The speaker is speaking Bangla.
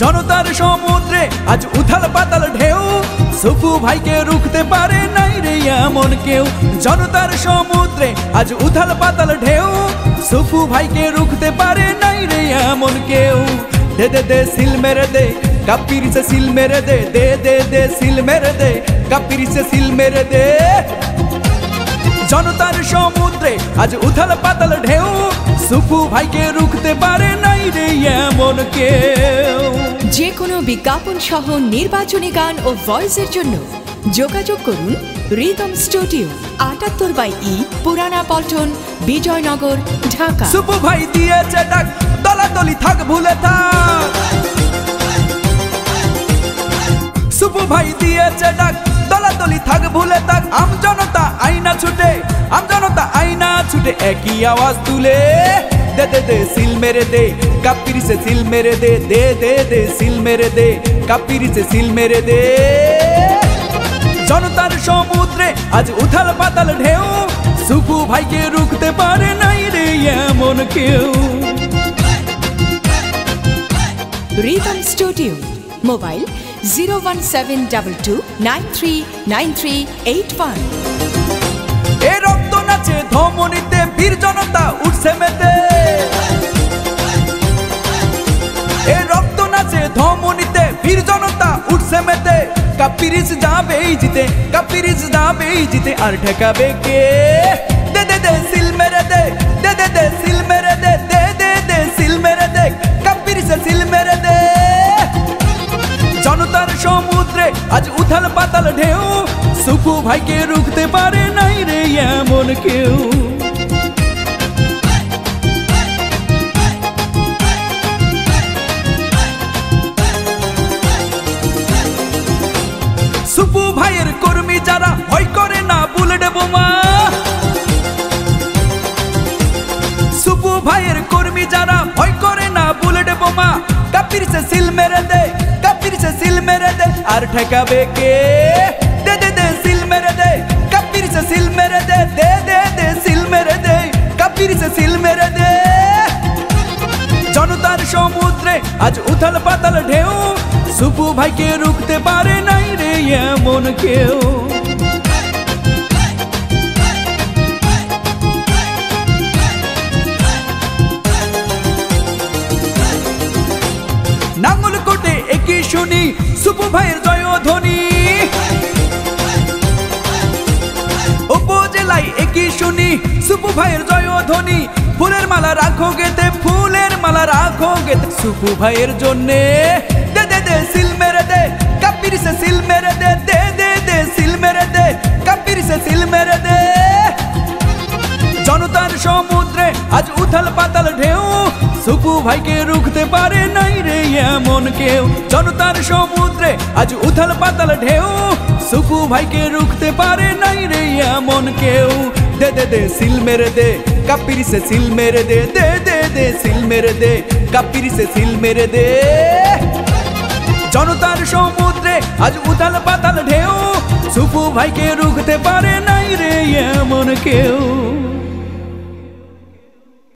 জনতার সমুদ্রে আজ উথাল পাতাল ঢেউ সুপু ভাইকে রুখতে পারে নাই রে এমন কেউ। জনতার সমুদ্রে আজ উথাল পাতাল ঢেউ সুপু ভাইকে রুখতে পারে নাই রে এমন কেউ। দে দে দে সিল মেরে দে কাপির সে সিল মেরে দে, দে দে দে সিল মেরে দে কাপির সে সিল মেরে দে। জনতার সমুদ্রে আজ উথাল পাতাল ঢেউ সুপু ভাইকে রুখতে পারে নাই রে এমন কেউ। যে কোনো বিজ্ঞাপন সহ নির্বাচনী গান ও ভয়েসের জন্য যোগাযোগ করুন রিদম স্টুডিও, ৭৮/ই পুরানা পল্টন, বিজয়নগর, ঢাকা। সুপু ভাই দিয়েছে ডাক, দলাদলি থাক ভুলে থাক। সুপু ভাই দিয়েছে ডাক, দলাদলি থাক ভুলে থাক। আম জনতা আইনা ছুটে, আম জনতা আইনা ছুটে একই আওয়াজ তুলে। দে দে দে সিল মেরে দে কাপির সে সিল মেরে দে, দে দে দে সিল মেরে দে কাপির সে সিল মেরে দে। জনতার সমুদ্রে আজ উথাল পাতাল ঢেউ সুপু ভাইকে রুখতে পারে নাই রে এমন কেউ। Rhythm studio, mobile 01722939381। এ রক্ত নাচে ধমনীতে, বীর জনতা উঠছে মেতে। এ রক্ত নাচে ধমনীতে, বীর জনতা উঠছে মেতে। কাপিরিস যাবেই জিতে, কাপিরিস যাবেই জিতে, আর ঠেকাবে কে? দে দে দে সিল মেরে দে, দে দে দে সিল মেরে দে, দে দে দে সিল মেরে দে কাপিরিসে সিল মেরে দে। জনতার সমুদ্রে আজ উথাল পাতাল ঢেউ সুপু ভাইকে রুখতে পারে নাই রে এমন কেউ। সুপু ভাইয়ের কর্মী যারা ভয় করে না বুলেট বোমা। সুপু ভাইয়ের কর্মী যারা ভয় করে না বুলেট বোমা। কাপির সে সিল মেরে দে, কাপির সে সিল মেরে দে, আর ঠেকাবে কে? দে দে দে সিল মেরে দে কাপির সে সিল মেরে দে, দে দে দে সিল মেরে দে কাপির সে সিল মেরে দে। জনতার সমুদ্রে আজ উথাল পাতাল ঢেউ সুপু ভাইকে রুখতে পারে নাই রে এমন কেউ। নাঙ্গল কোটে একই শুনি সুপু ভাইয়ের জয়ধ্বনি। উপজেলায় একই শুনি সুপু ভাইয়ের জয়ধ্বনি। ফুলের মালা রাখো গেতে, ফুলের মালা রাখো গেতে সুপু ভাইয়ের জন্যে। দে দে দে সিল মেরে দে কাপির সে সিল মেরে দে, দে দে দে সিল মেরে দে কাপির সে সিল মেরে দে। জনতার সমুদ্রে আজ উথাল পাতাল ঢেউ সুপু ভাইকে রুখতে পারে নাই রে এমন কেউ। জনতার সমুদ্রে আজ উথাল পাতাল ঢেউ সুপু ভাইকে রুখতে পারে নাই রে এমন কেউ। দে দে দে সিল মেরে দে কাপির সে সিল মেরে দে, দে দে দে সিল মেরে দে কাপির সে সিল মেরে দে। জনতার সমুদ্রে আজ উথাল পাতাল ঢেউ সুপু ভাইকে রুখতে পারে নাই রে এমন কেউ।